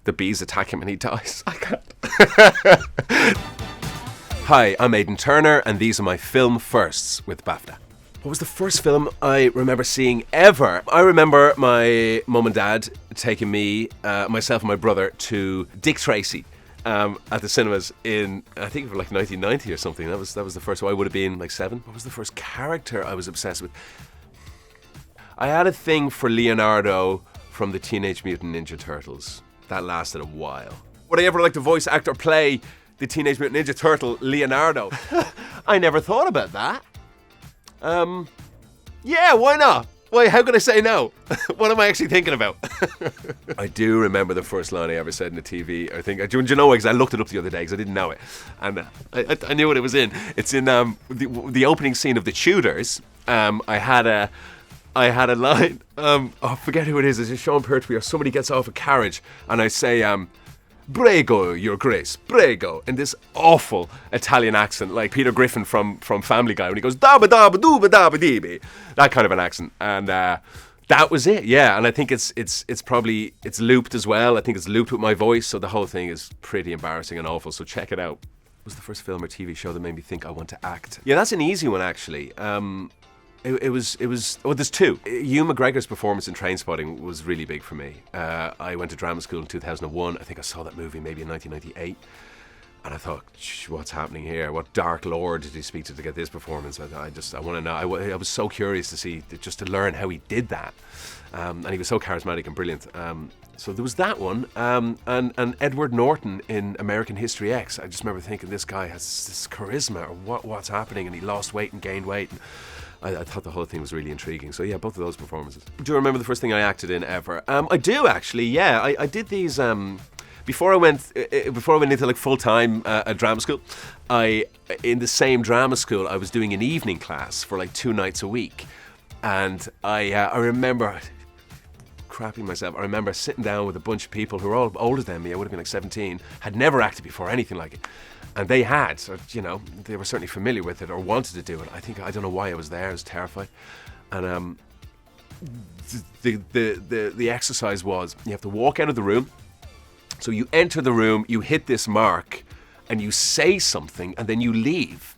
the bees attack him and he dies. I can't. Hi, I'm Aidan Turner, and these are my film firsts with BAFTA. What was the first film I remember seeing ever? I remember my mum and dad taking me, myself and my brother, to Dick Tracy at the cinemas in, I think, like 1990 or something. That was the first one. I would have been like 7. What was the first character I was obsessed with? I had a thing for Leonardo from the Teenage Mutant Ninja Turtles. That lasted a while. Would I ever like to voice act or play the Teenage Mutant Ninja Turtle Leonardo? I never thought about that. Yeah, why not? Why, how could I say no? What am I actually thinking about? I do remember the first line I ever said in the TV. I think, do you know what? Because I looked it up the other day because I didn't know it. And I knew what it was in. It's in the opening scene of The Tudors. I had a line, I forget who it is. It's Sean Pertwee or somebody gets off a carriage and I say, Prego, Your Grace, prego, in this awful Italian accent, like Peter Griffin from Family Guy when he goes dabba dabba dooba dabba deeby, that kind of an accent, and that was it, yeah. And I think it's probably looped as well. I think it's looped with my voice, so the whole thing is pretty embarrassing and awful. So check it out. What was the first film or TV show that made me think I want to act? Yeah, that's an easy one actually. It was. Oh, there's two. Ewan McGregor's performance in Trainspotting was really big for me. I went to drama school in 2001. I think I saw that movie maybe in 1998, and I thought, what's happening here? What dark lord did he speak to get this performance? I want to know. I was so curious to see, just to learn how he did that, and he was so charismatic and brilliant. So there was that one, and Edward Norton in American History X. I just remember thinking, this guy has this charisma, or what's happening? And he lost weight and gained weight. And I thought the whole thing was really intriguing. So yeah, both of those performances. Do you remember the first thing I acted in ever? I do actually. Yeah, I did these before I went into like full time at drama school. In the same drama school I was doing an evening class for like 2 nights a week, and I remember crapping myself. I remember sitting down with a bunch of people who were all older than me. I would have been like 17, had never acted before, anything like it. And they had, so, you know, they were certainly familiar with it or wanted to do it. I don't know why I was there. I was terrified. And the exercise was, you have to walk out of the room. So you enter the room, you hit this mark, and you say something, and then you leave.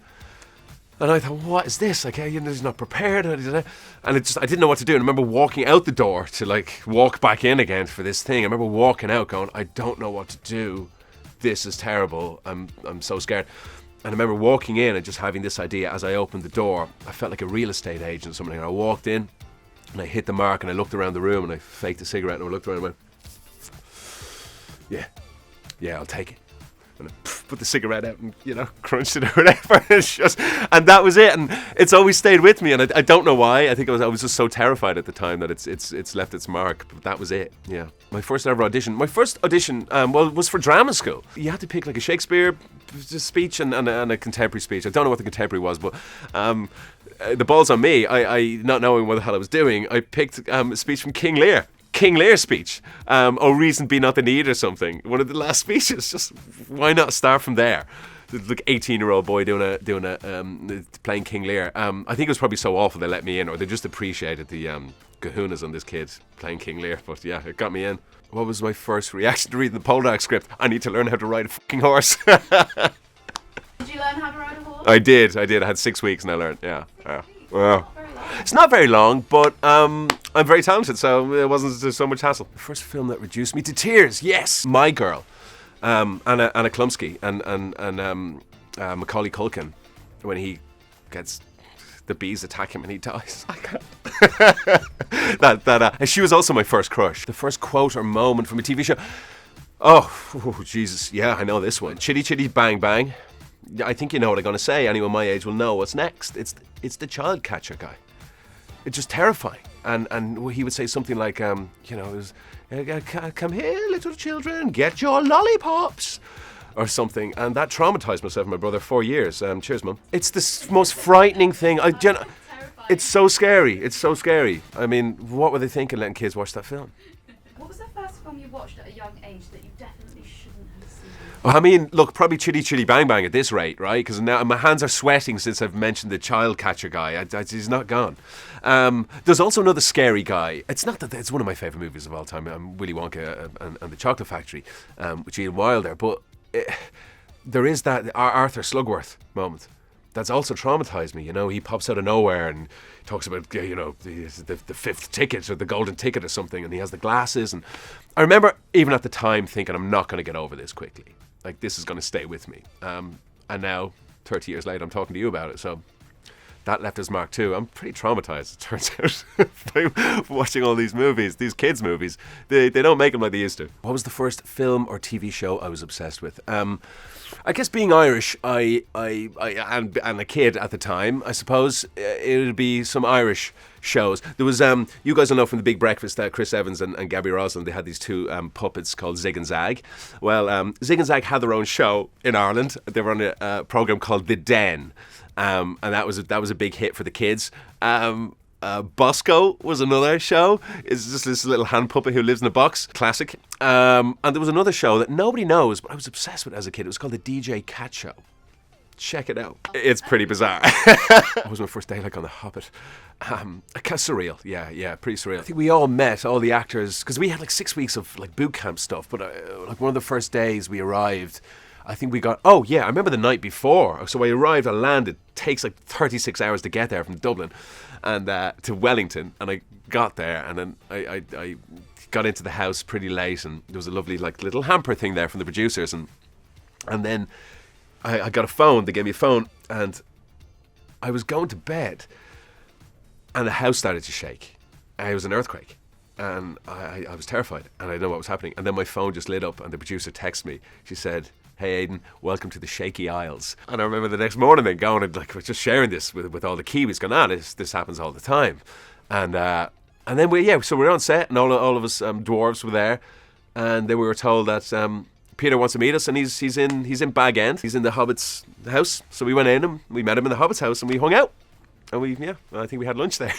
And I thought, what is this? Like, it's not prepared. And I didn't know what to do. And I remember walking out the door to like walk back in again for this thing. I remember walking out going, I don't know what to do. This is terrible. I'm so scared. And I remember walking in and just having this idea as I opened the door. I felt like a real estate agent or something. And I walked in and I hit the mark and I looked around the room and I faked a cigarette and I looked around and went, yeah, I'll take it. And I put the cigarette out and, crunched it or whatever. And that was it. And it's always stayed with me. And I don't know why. I think I was just so terrified at the time that it's left its mark. But that was it. Yeah. My first audition was for drama school. You had to pick like a Shakespeare speech and a contemporary speech. I don't know what the contemporary was, but the ball's on me. I not knowing what the hell I was doing, I picked a speech from King Lear. King Lear speech, "O reason be not the need" or something. One of the last speeches. Just why not start from there? Like 18-year-old boy playing King Lear. I think it was probably so awful they let me in, or they just appreciated the kahunas on this kid playing King Lear. But yeah, it got me in. What was my first reaction to reading the Poldark script? I need to learn how to ride a fucking horse. Did you learn how to ride a horse? I did. I had 6 weeks and I learned. Yeah. Wow. It's not very long, but I'm very talented, so it wasn't so much hassle. The first film that reduced me to tears, yes, My Girl, Anna Klumsky and Macaulay Culkin, when he gets the bees attack him and he dies. I can't. And she was also my first crush. The first quote or moment from a TV show. Oh, Jesus, yeah, I know this one. Chitty Chitty Bang Bang. I think you know what I'm going to say. Anyone my age will know what's next. It's the child catcher guy. It's just terrifying. And he would say something like, it was, come here, little children, get your lollipops, or something. And that traumatized myself and my brother 4 years. Cheers, Mum. It's the most frightening thing. It's so scary. It's so scary. I mean, what were they thinking letting kids watch that film? What was the first film you watched at a young young age that you definitely shouldn't have seen? Well, I mean, look, probably Chitty Chitty Bang Bang at this rate, right? Because now my hands are sweating since I've mentioned the child catcher guy. He's not gone. There's also another scary guy. It's not that it's one of my favourite movies of all time. Willy Wonka and the Chocolate Factory, with Gene Wilder. But there is that Arthur Slugworth moment that's also traumatised me. You know, he pops out of nowhere and talks about, you know, the fifth ticket or the golden ticket or something, and he has the glasses. And I remember even at the time thinking, I'm not going to get over this quickly. Like, this is going to stay with me. And now, 30 years later, I'm talking to you about it. So that left his mark too. I'm pretty traumatised, it turns out, by watching all these movies, these kids' movies. They don't make them like they used to. What was the first film or TV show I was obsessed with? I guess being Irish, and a kid at the time, I suppose it would be some Irish shows. There was, you guys will know from The Big Breakfast that Chris Evans and Gabby Roslin, they had these two puppets called Zig and Zag. Well, Zig and Zag had their own show in Ireland. They were on a program called The Den, and that was a big hit for the kids. Bosco was another show. It's just this little hand puppet who lives in a box. Classic. And there was another show that nobody knows, but I was obsessed with as a kid. It was called the DJ Cat Show. Check it out. It's pretty bizarre. That was my first day like on The Hobbit. Kind of surreal. Yeah, pretty surreal. I think we all met, all the actors, because we had like 6 weeks of like boot camp stuff. But like one of the first days we arrived, I think we got, I remember the night before. So I arrived, I landed. It takes like 36 hours to get there from Dublin and to Wellington. And I got there, and then I got into the house pretty late, and there was a lovely like little hamper thing there from the producers. And then I got a phone. They gave me a phone, and I was going to bed, and the house started to shake. It was an earthquake. And I was terrified, and I didn't know what was happening. And then my phone just lit up, and the producer texted me. She said, "Hey Aidan, welcome to the Shaky Isles." And I remember the next morning then going and like just sharing this with all the Kiwis, going, this happens all the time. And then so we're on set, and all of us dwarves were there, and then we were told that Peter wants to meet us, and he's in Bag End. He's in the Hobbits' house. So we went in, and we met him in the Hobbits' house, and we hung out, and I think we had lunch there.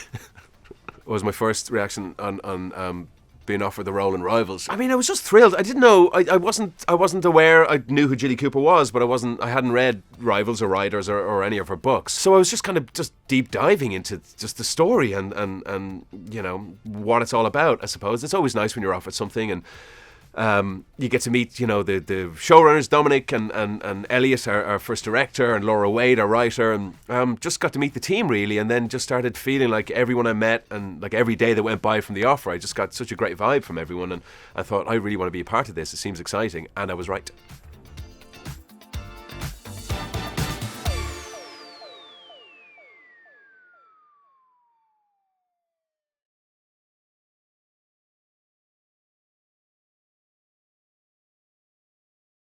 It was my first reaction on being offered the role in Rivals. I mean, I was just thrilled. I didn't know. I wasn't aware. I knew who Julie Cooper was, but I hadn't read Rivals or Riders or any of her books. So I was just kind of just deep diving into just the story and you know what it's all about. I suppose it's always nice when you're offered something and. You get to meet, you know, the showrunners, Dominic and Elliot, our first director, and Laura Wade, our writer, and just got to meet the team really, and then just started feeling like everyone I met, and like every day that went by from the offer, I just got such a great vibe from everyone, and I thought I really want to be a part of this. It seems exciting, and I was right.